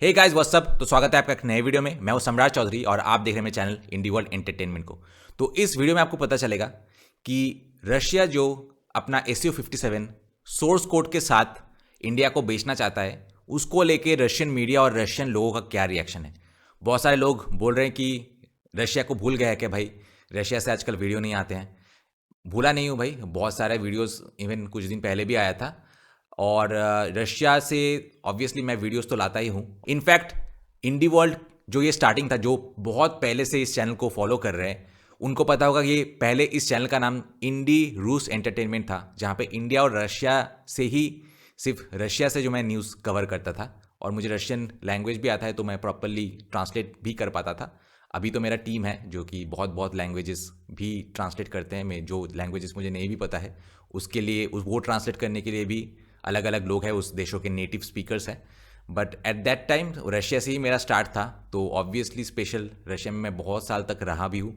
Hey guys what's up. तो स्वागत है आपका एक नए वीडियो में। मैं हूं सम्राट चौधरी और आप देख रहे हैं मेरे चैनल इंडी वर्ल्ड एंटरटेनमेंट को। तो इस वीडियो में आपको पता चलेगा कि रशिया जो अपना SU-57 सोर्स कोड के साथ इंडिया को बेचना चाहता है, उसको लेके रशियन मीडिया और रशियन लोगों का क्या रिएक्शन है। बहुत सारे लोग बोल रहे हैं कि रशिया को भूल गया है कि भाई रशिया से आजकल वीडियो नहीं आते हैं। भूला नहीं हूँ भाई, बहुत सारे वीडियोस इवन कुछ दिन पहले भी आया था और रशिया से ऑब्वियसली मैं वीडियोस तो लाता ही हूँ। इनफैक्ट इंडी वर्ल्ड जो ये स्टार्टिंग था, जो बहुत पहले से इस चैनल को फॉलो कर रहे हैं उनको पता होगा कि ये पहले इस चैनल का नाम इंडी रूस एंटरटेनमेंट था, जहाँ पे इंडिया और रशिया से ही सिर्फ रशिया से जो मैं न्यूज़ कवर करता था और मुझे रशियन लैंग्वेज भी आता है तो मैं प्रॉपरली ट्रांसलेट भी कर पाता था। अभी तो मेरा टीम है जो कि बहुत लैंग्वेजेस भी ट्रांसलेट करते हैं। मैं जो लैंग्वेजेस मुझे नहीं भी पता है उसके लिए वो ट्रांसलेट करने के लिए भी अलग अलग लोग हैं, उस देशों के नेटिव स्पीकर्स हैं। But at that time Russia से ही मेरा स्टार्ट था, तो ऑब्वियसली स्पेशल रशिया में मैं बहुत साल तक रहा भी हूँ,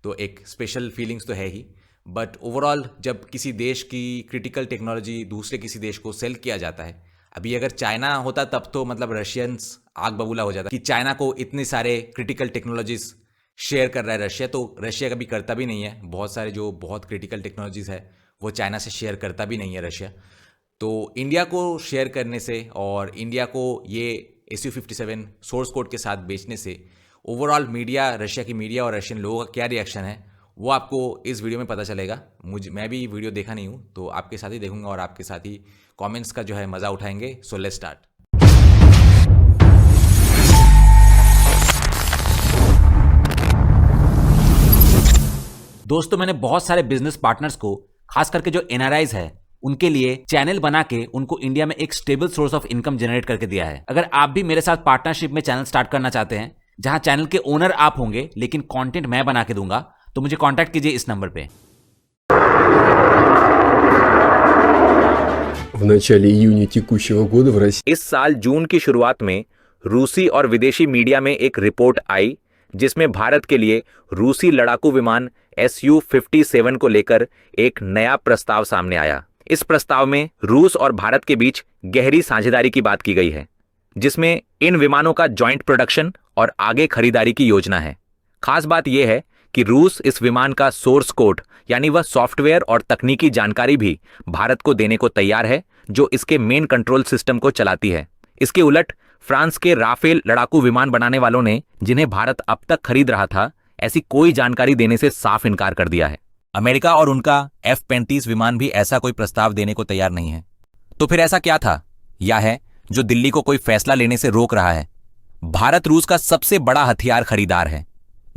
तो एक स्पेशल फीलिंग्स तो है ही। बट ओवरऑल जब किसी देश की क्रिटिकल टेक्नोलॉजी दूसरे किसी देश को सेल किया जाता है, अभी अगर चाइना होता तब तो मतलब रशियंस आग बबूला हो जाता कि चाइना को इतने सारे क्रिटिकल टेक्नोलॉजीज शेयर कर रहा है रशिया, तो रशिया कभी करता भी नहीं है। बहुत सारे जो बहुत क्रिटिकल टेक्नोलॉजीज है वो चाइना से शेयर करता भी नहीं है रशिया। तो इंडिया को शेयर करने से और इंडिया को ये SU-57 सोर्स कोड के साथ बेचने से ओवरऑल मीडिया, रशिया की मीडिया और रशियन लोगों का क्या रिएक्शन है वो आपको इस वीडियो में पता चलेगा। मैं भी वीडियो देखा नहीं हूँ, तो आपके साथ ही देखूंगा और आपके साथ ही कमेंट्स का जो है मज़ा उठाएंगे। So let's start. दोस्तों, मैंने बहुत सारे बिजनेस पार्टनर्स को, खास करके जो NRIs है, उनके लिए चैनल बना के उनको इंडिया में एक stable source of income generate करके दिया है। अगर आप भी मेरे साथ पार्टनरशिप में चैनल स्टार्ट करना चाहते हैं जहां चैनल के ओनर आप होंगे लेकिन कंटेंट मैं बना के दूंगा, तो मुझे कांटेक्ट कीजिए इस नंबर पे। В начале июня текущего года в России इस साल जून की शुरुआत में रूसी और विदेशी मीडिया में एक रिपोर्ट आई जिसमें भारत के लिए रूसी लड़ाकू विमान SU-57 को लेकर एक नया प्रस्ताव सामने आया। इस प्रस्ताव में रूस और भारत के बीच गहरी साझेदारी की बात की गई है, जिसमें इन विमानों का जॉइंट प्रोडक्शन और आगे खरीदारी की योजना है। खास बात यह है कि रूस इस विमान का सोर्स कोड यानी वह सॉफ्टवेयर और तकनीकी जानकारी भी भारत को देने को तैयार है, जो इसके मेन कंट्रोल सिस्टम को चलाती है। इसके उलट फ्रांस के राफेल लड़ाकू विमान बनाने वालों ने, जिन्हें भारत अब तक खरीद रहा था, ऐसी कोई जानकारी देने से साफ इनकार कर दिया है। अमेरिका और उनका F-35 विमान भी ऐसा कोई प्रस्ताव देने को तैयार नहीं है। तो फिर ऐसा क्या था या है जो दिल्ली को कोई फैसला लेने से रोक रहा है? भारत रूस का सबसे बड़ा हथियार खरीदार है।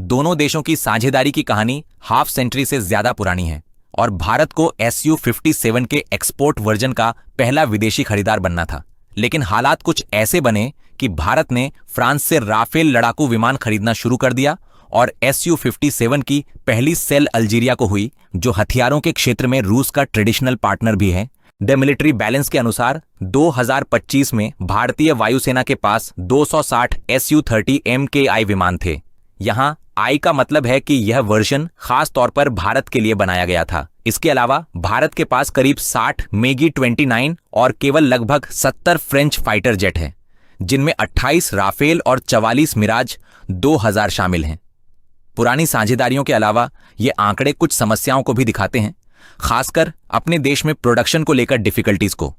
दोनों देशों की साझेदारी की कहानी हाफ सेंचुरी से ज्यादा पुरानी है और भारत को SU-57 के एक्सपोर्ट वर्जन का पहला विदेशी खरीदार बनना था। लेकिन हालात कुछ ऐसे बने कि भारत ने फ्रांस से राफेल लड़ाकू विमान खरीदना शुरू कर दिया और SU-57 की पहली सेल अल्जीरिया को हुई, जो हथियारों के क्षेत्र में रूस का ट्रेडिशनल पार्टनर भी है। द मिलिट्री बैलेंस के अनुसार 2025 में भारतीय वायुसेना के पास 260 SU-30 MKI विमान थे। यहाँ आई का मतलब है कि यह वर्जन खास तौर पर भारत के लिए बनाया गया था। इसके अलावा भारत के पास करीब 60 MiG-29 और केवल लगभग 70 फ्रेंच फाइटर जेट हैं, जिनमें 28 राफेल और 44 मिराज 2000 शामिल हैं। पुरानी साझेदारियों के अलावा ये आंकड़े कुछ समस्याओं को भी दिखाते हैं, खासकर अपने देश में प्रोडक्शन को लेकर डिफिकल्टीज को।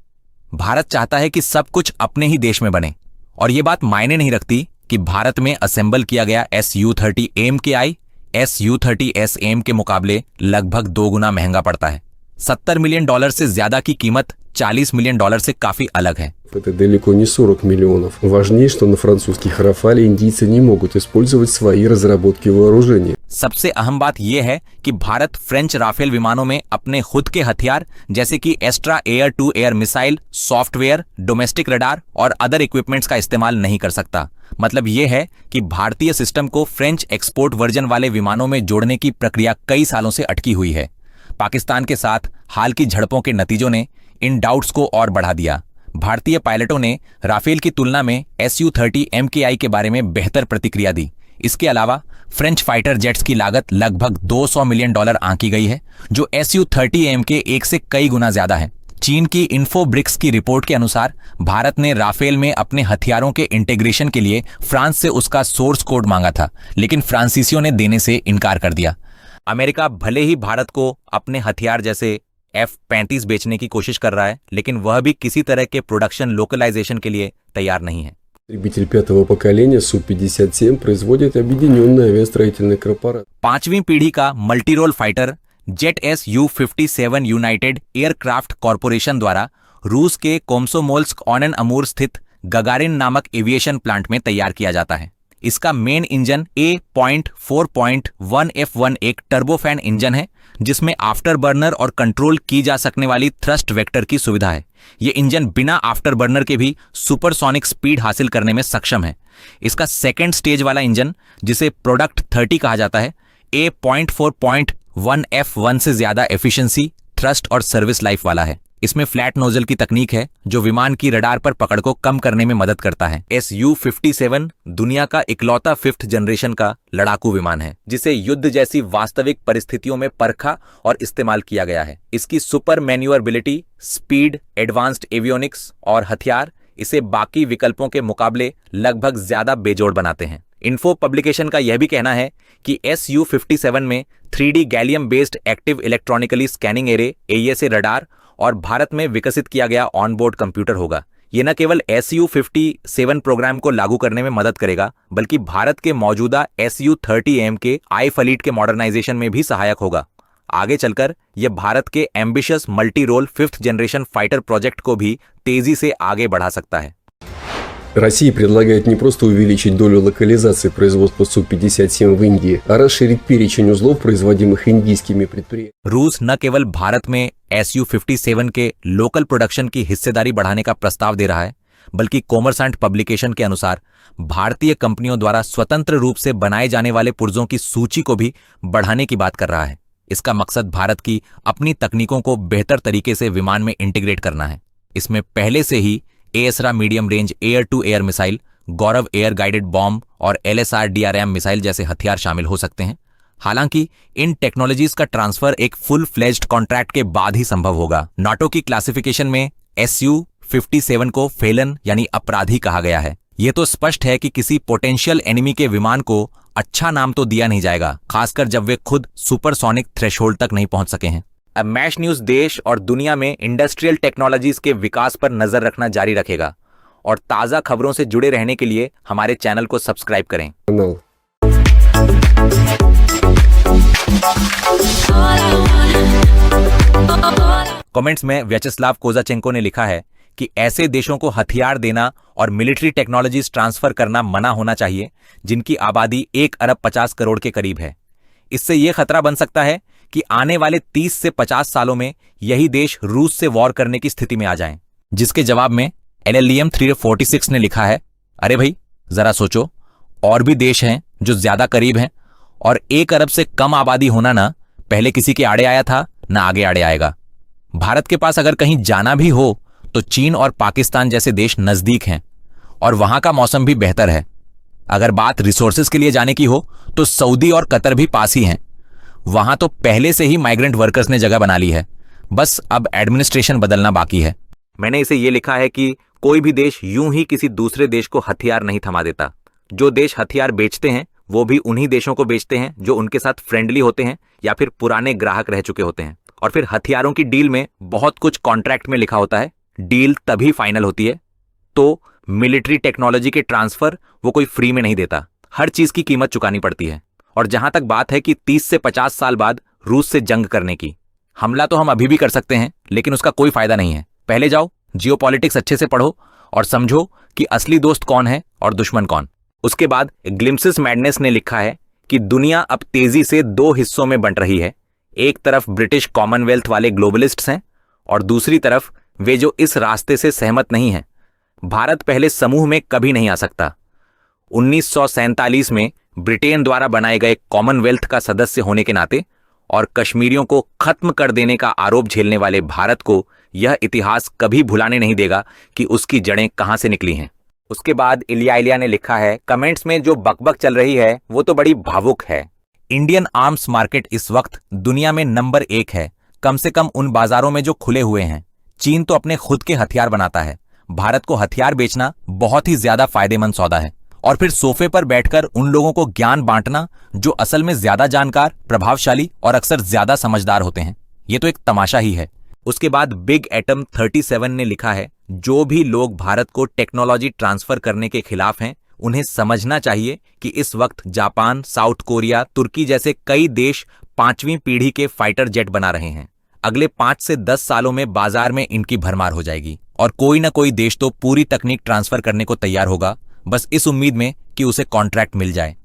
भारत चाहता है कि सब कुछ अपने ही देश में बने और ये बात मायने नहीं रखती कि भारत में असेंबल किया गया SU-30 MKI SU-30 SM के मुकाबले लगभग 2 गुना महंगा पड़ता है। $70 मिलियन से ज्यादा की कीमत $40 मिलियन से काफी अलग है। это далеко не 40 миллионов. Важнее, что на французских «Рафале» индийцы не могут использовать свои разработки вооружения. सबसे अहम बात यह है कि भारत फ्रेंच राफेल विमानों में अपने खुद के हथियार जैसे कि Astra air to air missile, software, domestic radar और अदर इक्विपमेंट्स का इस्तेमाल नहीं कर सकता। मतलब यह है कि भारतीय सिस्टम को फ्रेंच एक्सपोर्ट वर्जन वाले विमानों में जोड़ने की प्रक्रिया कई सालों से अटकी हुई है। पाकिस्तान के साथ हाल की झड़पों के नतीजों ने इन डाउट्स को और बढ़ा दिया। भारतीय पायलटों ने राफेल की तुलना में SU-30 MKI के बारे में बेहतर प्रतिक्रिया दी। इसके अलावा फ्रेंच फाइटर जेट्स की लागत लगभग $200 मिलियन आंकी गई है, जो SU-30M के एक से कई गुना ज्यादा है। चीन की इन्फोब्रिक्स की रिपोर्ट के अनुसार भारत ने राफेल में अपने हथियारों के इंटीग्रेशन के लिए फ्रांस से उसका सोर्स कोड मांगा था, लेकिन फ्रांसीसियों ने देने से इनकार कर दिया। अमेरिका भले ही भारत को अपने हथियार जैसे F-35 बेचने की कोशिश कर रहा है, लेकिन वह भी किसी तरह के प्रोडक्शन लोकलाइजेशन के लिए तैयार नहीं है। Истребитель пятого поколения Су-57 производит объединенная авиастроительная корпорация. 5वीं पीढ़ी का multirole fighter jet Su-57 United aircraft corporation द्वारा रूस के कोमसोमोल्स्क ऑन एन अमूर स्थित गगारिन नामक एविएशन प्लांट में तैयार किया जाता है। इसका मेन इंजन A.4.1F1 एक टर्बोफैन इंजन है, जिसमें आफ्टर बर्नर और कंट्रोल की जा सकने वाली थ्रस्ट वेक्टर की सुविधा है। यह इंजन बिना आफ्टर बर्नर के भी सुपरसोनिक स्पीड हासिल करने में सक्षम है। इसका सेकेंड स्टेज वाला इंजन, जिसे प्रोडक्ट 30 कहा जाता है, A.4.1F1 से ज्यादा एफिशिएंसी, थ्रस्ट और सर्विस लाइफ वाला है। इसमें फ्लैट नोजल की तकनीक है जो विमान की रडार पर पकड़ को कम करने में मदद करता है। Su-57 दुनिया का इकलौता 5th जनरेशन का लड़ाकू विमान है, जिसे युद्ध जैसी वास्तविक परिस्थितियों में परखा और इस्तेमाल किया गया है। इसकी सुपर मैन्यूवरबिलिटी, स्पीड, एडवांस्ड एवियोनिक्स और हथियार इसे बाकी विकल्पों के मुकाबले लगभग ज्यादा बेजोड़ बनाते हैं। इन्फो पब्लिकेशन का यह भी कहना है कि Su-57 में 3D gallium based active electronically scanning array AESA radar और भारत में विकसित किया गया ऑनबोर्ड कंप्यूटर होगा। यह न केवल Su-57 प्रोग्राम को लागू करने में मदद करेगा, बल्कि भारत के मौजूदा Su-30M के आई फ्लीट के मॉडर्नाइजेशन में भी सहायक होगा। आगे चलकर यह भारत के ambitious multi role 5th generation fighter project को भी तेजी से आगे बढ़ा सकता है। Россия предлагает не просто увеличить долю локализации производства Су-57 в Индии, а расширить перечень узлов, производимых индийскими предприятиями. रूस न केवल भारत में Su-57 के लोकल प्रोडक्शन की हिस्सेदारी बढ़ाने का प्रस्ताव दे रहा है, बल्कि कॉमर्सेंट पब्लिकेशन के अनुसार भारतीय कंपनियों द्वारा स्वतंत्र रूप से बनाए जाने वाले पुर्जों की सूची को भी बढ़ाने की बात कर रहा है। इसका मकसद भारत की अपनी तकनीकों को बेहतर तरीके से विमान में इंटीग्रेट करना है। इसमें पहले से ही AESA medium range air to air missile, Gaurav air guided bomb और LSR-DRM मिसाइल जैसे हथियार शामिल हो सकते हैं। हालांकि इन टेक्नोलॉजीज का ट्रांसफर एक फुल फ्लेज्ड कॉन्ट्रैक्ट के बाद ही संभव होगा। नाटो की क्लासिफिकेशन में Su-57 को फेलन यानी अपराधी कहा गया है। यह तो स्पष्ट है कि किसी पोटेंशियल एनिमी के विमान को अच्छा नाम तो दिया नहीं जाएगा, खासकर जब वे खुद सुपरसोनिक थ्रेशोल्ड तक नहीं पहुंच सके हैं। अब मैश न्यूज देश और दुनिया में इंडस्ट्रियल टेक्नोलॉजीज के विकास पर नजर रखना जारी रखेगा और ताजा खबरों से जुड़े रहने के लिए हमारे चैनल को सब्सक्राइब करें। Канал. कमेंट्स में व्यचस्लाव कोजाचेंको ने लिखा है कि ऐसे देशों को हथियार देना और मिलिट्री टेक्नोलॉजीज ट्रांसफर करना मना होना चाहिए जिनकी आबादी 1 अरब 50 करोड़ के करीब है। इससे यह खतरा बन सकता है कि आने वाले 30 से 50 सालों में यही देश रूस से वॉर करने की स्थिति में आ जाएं। जिसके जवाब में LLEM 346 ने लिखा है, अरे भाई जरा सोचो, और भी देश हैं जो ज्यादा करीब हैं, और 1 अरब से कम आबादी होना ना पहले किसी के आड़े आया था ना आगे आड़े आएगा। भारत के पास अगर कहीं जाना भी हो तो चीन और पाकिस्तान जैसे देश नजदीक हैं और वहां का मौसम भी बेहतर है। अगर बात रिसोर्सेज के लिए जाने की हो तो सऊदी और कतर भी पास ही हैं। वहां तो पहले से ही माइग्रेंट वर्कर्स ने जगह बना ली है, बस अब एडमिनिस्ट्रेशन बदलना बाकी है। मैंने इसे ये लिखा है कि कोई भी देश यूं ही किसी दूसरे देश को हथियार नहीं थमा देता। जो देश हथियार बेचते हैं वो भी उन्हीं देशों को बेचते हैं जो उनके साथ फ्रेंडली होते हैं या फिर पुराने ग्राहक रह चुके होते हैं। और फिर हथियारों की डील में बहुत कुछ कॉन्ट्रैक्ट में लिखा होता है। डील तभी फाइनल होती है। तो मिलिट्री टेक्नोलॉजी के ट्रांसफर वो कोई फ्री में नहीं देता, हर चीज की कीमत चुकानी पड़ती है। और जहां तक बात है कि 30 से 50 साल बाद रूस से जंग करने की, हमला तो हम अभी भी कर सकते हैं, लेकिन उसका कोई फायदा नहीं है। पहले जाओ जियोपॉलिटिक्स अच्छे से पढ़ो और समझो कि असली दोस्त कौन है और दुश्मन कौन। उसके बाद ग्लिम्पसेस मैडनेस ने लिखा है कि दुनिया अब तेजी से 2 हिस्सों में बंट रही है। एक तरफ ब्रिटिश कॉमनवेल्थ वाले ग्लोबलिस्ट्स हैं और दूसरी तरफ वे जो इस रास्ते से सहमत नहीं हैं। भारत पहले समूह में कभी नहीं आ सकता। 1947 में ब्रिटेन द्वारा बनाए गए कॉमनवेल्थ का सदस्य होने के नाते और कश्मीरियों को खत्म कर देने का आरोप झेलने वाले भारत को यह इतिहास कभी भुलाने नहीं देगा कि उसकी जड़ें कहां से निकली हैं। उसके बाद इलिया ने लिखा है, कमेंट्स में जो बकबक चल रही है वो तो बड़ी भावुक है। इंडियन आर्म्स मार्केट इस वक्त दुनिया में नंबर 1 है, कम से कम उन बाजारों में जो खुले हुए हैं। चीन तो अपने खुद के हथियार बनाता है, भारत को हथियार बेचना बहुत ही ज्यादा फायदेमंद सौदा है। और फिर सोफे पर बैठकर उन लोगों को ज्ञान बांटना जो असल में ज्यादा जानकार, प्रभावशाली और अक्सर ज्यादा समझदार होते हैं। ये तो एक तमाशा ही है। उसके बाद बिग एटम 37 ने लिखा है, जो भी लोग भारत को टेक्नोलॉजी ट्रांसफर करने के खिलाफ हैं, उन्हें समझना चाहिए कि इस वक्त जापान, साउथ कोरिया, तुर्की जैसे कई देश 5वीं पीढ़ी के फाइटर जेट बना रहे हैं। अगले 5 से 10 सालों में बाजार में इनकी भरमार हो जाएगी और कोई ना कोई देश तो पूरी तकनीक ट्रांसफर करने को तैयार होगा, बस इस उम्मीद में कि उसे कॉन्ट्रैक्ट मिल जाए।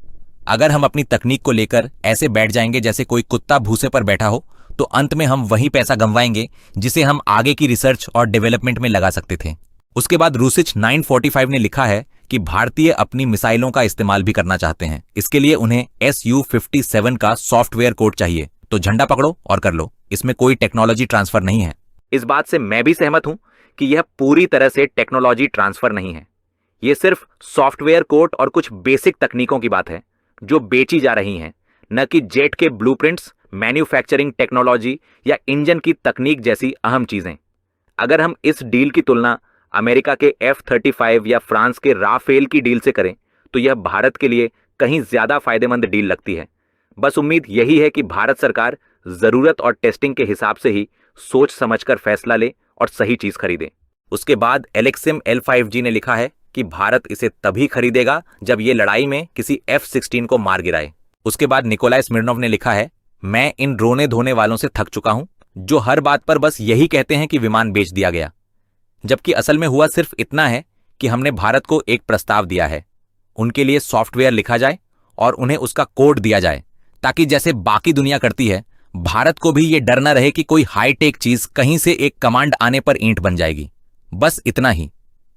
अगर हम अपनी तकनीक को लेकर ऐसे बैठ जाएंगे जैसे कोई कुत्ता भूसे पर बैठा हो, तो अंत में हम वही पैसा गंवाएंगे जिसे हम आगे की रिसर्च और डेवलपमेंट में लगा सकते थे। उसके बाद रूसिच 945 ने लिखा है कि भारतीय अपनी मिसाइलों का इस्तेमाल भी करना चाहते हैं। इसके लिए उन्हें SU-57 का सॉफ्टवेयर कोड चाहिए, तो झंडा पकड़ो और कर लो। इसमें कोई टेक्नोलॉजी ट्रांसफर नहीं है। इस बात से मैं भी सहमत हूं कि यह पूरी तरह से टेक्नोलॉजी ट्रांसफर नहीं है। यह सिर्फ सॉफ्टवेयर कोड और कुछ बेसिक तकनीकों की बात है जो बेची जा रही हैं, न कि जेट के ब्लूप्रिंट्स, मैन्युफैक्चरिंग टेक्नोलॉजी या इंजन की तकनीक जैसी अहम चीजें। अगर हम इस डील की तुलना अमेरिका के F-35 या फ्रांस के राफेल की डील से करें, तो यह भारत के लिए कहीं ज्यादा फायदेमंद डील लगती है। बस उम्मीद यही है कि भारत सरकार जरूरत और टेस्टिंग के हिसाब से ही सोच समझकर फैसला ले और सही चीज खरीदे। उसके बाद एलेक्सिम L5G ने लिखा है कि भारत इसे तभी खरीदेगा जब ये लड़ाई में किसी F-16 को मार गिराए। उसके बाद निकोलाई स्मिर्नोव ने लिखा है, मैं इन रोने धोने वालों से थक चुका हूं जो हर बात पर बस यही कहते हैं कि विमान बेच दिया गया, जबकि असल में हुआ सिर्फ इतना है कि हमने भारत को एक प्रस्ताव दिया है। उनके लिए सॉफ्टवेयर लिखा जाए और उन्हें उसका कोड दिया जाए, ताकि जैसे बाकी दुनिया करती है, भारत को भी ये डर न रहे कि कोई हाईटेक चीज कहीं से एक कमांड आने पर ईंट बन जाएगी। बस इतना ही।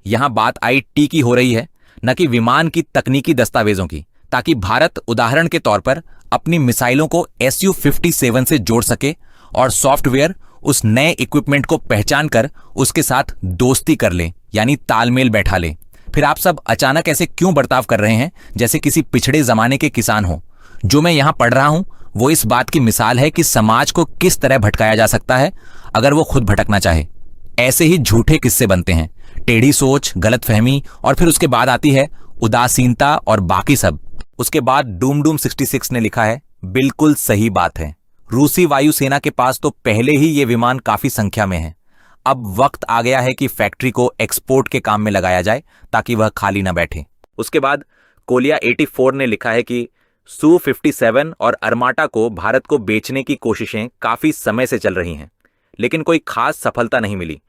यहां बात IT की हो रही है, न कि विमान की तकनीकी दस्तावेजों की, ताकि भारत उदाहरण के तौर पर अपनी मिसाइलों को SU-57 से जोड़ सके और सॉफ्टवेयर उस नए इक्विपमेंट को पहचान कर उसके साथ दोस्ती कर ले, यानी तालमेल बैठा ले। फिर आप सब अचानक ऐसे क्यों बर्ताव कर रहे हैं जैसे किसी पिछड़े जमाने के किसान हो? जो मैं यहां पढ़ रहा हूं वो इस बात की मिसाल है कि समाज को किस तरह भटकाया जा सकता है अगर वो खुद भटकना चाहे। ऐसे ही झूठे किस्से बनते हैं, टेढ़ी सोच, गलतफहमी, और फिर उसके बाद आती है उदासीनता और बाकी सब। उसके बाद डूम 66 ने लिखा है, बिल्कुल सही बात है। रूसी वायुसेना के पास तो पहले ही ये विमान काफी संख्या में है। अब वक्त आ गया है कि फैक्ट्री को एक्सपोर्ट के काम में लगाया जाए ताकि वह खाली न बैठे। उसके बाद कोलिया 84 ने लिखा है कि Su-57 और अर्माटा को भारत को बेचने की कोशिशें काफी समय से चल रही हैं, लेकिन कोई खास सफलता नहीं मिली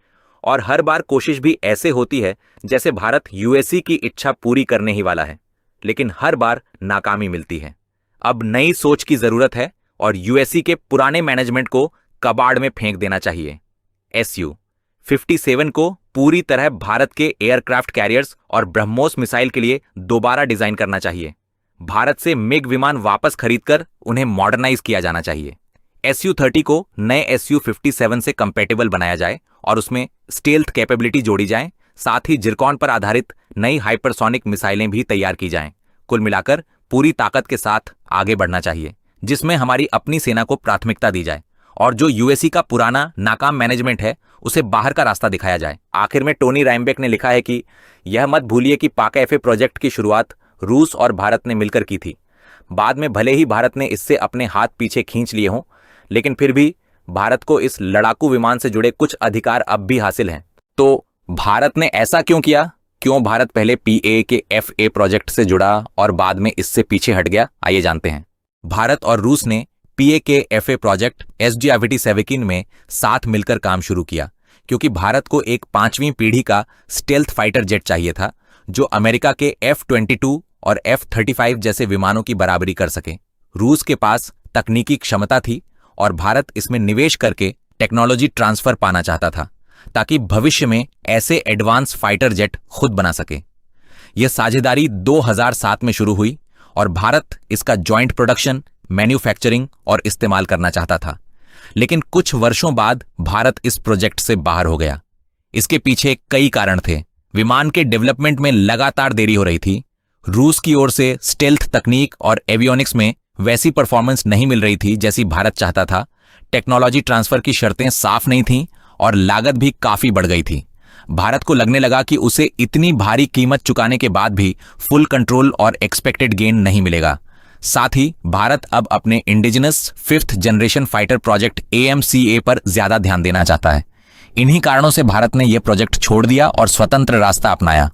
और हर बार कोशिश भी ऐसे होती है जैसे भारत USC की इच्छा पूरी करने ही वाला है, लेकिन हर बार नाकामी मिलती है। अब नई सोच की जरूरत है और USC के पुराने मैनेजमेंट को कबाड़ में फेंक देना चाहिए। SU-57 को पूरी तरह भारत के एयरक्राफ्ट कैरियर्स और ब्रह्मोस मिसाइल के लिए दोबारा डिजाइन करना चाहिए। भारत से मिग विमान वापस खरीदकर उन्हें मॉडर्नाइज किया जाना चाहिए। SU-30 को नए SU-57 से कंपैटिबल बनाया जाए और उसमें स्टेल्थ कैपेबिलिटी जोड़ी जाए। साथ ही जिरकॉन पर आधारित नई हाइपरसोनिक मिसाइलें भी तैयार की जाएं। कुल मिलाकर पूरी ताकत के साथ आगे बढ़ना चाहिए, जिसमें हमारी अपनी सेना को प्राथमिकता दी जाए और जो USC का पुराना नाकाम मैनेजमेंट है उसे बाहर का रास्ता दिखाया जाए। आखिर में टोनी राइमबेक ने लिखा है कि यह मत भूलिए कि पाका FA प्रोजेक्ट की शुरुआत रूस और भारत ने मिलकर की थी। बाद में भले ही भारत ने इससे अपने हाथ पीछे खींच लिए हों, लेकिन फिर भी भारत को इस लड़ाकू विमान से जुड़े कुछ अधिकार अब भी हासिल हैं। तो भारत ने ऐसा क्यों किया? क्यों भारत पहले PA के FA प्रोजेक्ट से जुड़ा और बाद में इससे पीछे हट गया? आइए जानते हैं। भारत और रूस ने PA के FA प्रोजेक्ट SGRVT-17 में साथ मिलकर काम शुरू किया, क्योंकि भारत को एक 5वीं पीढ़ी का स्टेल्थ फाइटर जेट चाहिए था जो अमेरिका के F-22 और F-35 जैसे विमानों की बराबरी कर सके। रूस के पास तकनीकी क्षमता थी और भारत इसमें निवेश करके टेक्नोलॉजी ट्रांसफर पाना चाहता था ताकि भविष्य में ऐसे एडवांस फाइटर जेट खुद बना सके। यह साझेदारी 2007 में शुरू हुई और भारत इसका जॉइंट प्रोडक्शन, मैन्युफैक्चरिंग और इस्तेमाल करना चाहता था, लेकिन कुछ वर्षों बाद भारत इस प्रोजेक्ट से बाहर हो गया। इसके पीछे कई कारण थे। विमान के डेवलपमेंट में लगातार देरी हो रही थी, रूस की ओर से स्टेल्थ तकनीक और एवियोनिक्स में वैसी परफॉर्मेंस नहीं मिल रही थी जैसी भारत चाहता था, टेक्नोलॉजी ट्रांसफर की शर्तें साफ नहीं थीं और लागत भी काफी बढ़ गई थी। भारत को लगने लगा कि उसे इतनी भारी कीमत चुकाने के बाद भी फुल कंट्रोल और एक्सपेक्टेड गेन नहीं मिलेगा। साथ ही भारत अब अपने indigenous 5th generation fighter project AMCA पर ज्यादा ध्यान देना चाहता है। इन्हीं कारणों से भारत ने यह प्रोजेक्ट छोड़ दिया और स्वतंत्र रास्ता अपनाया।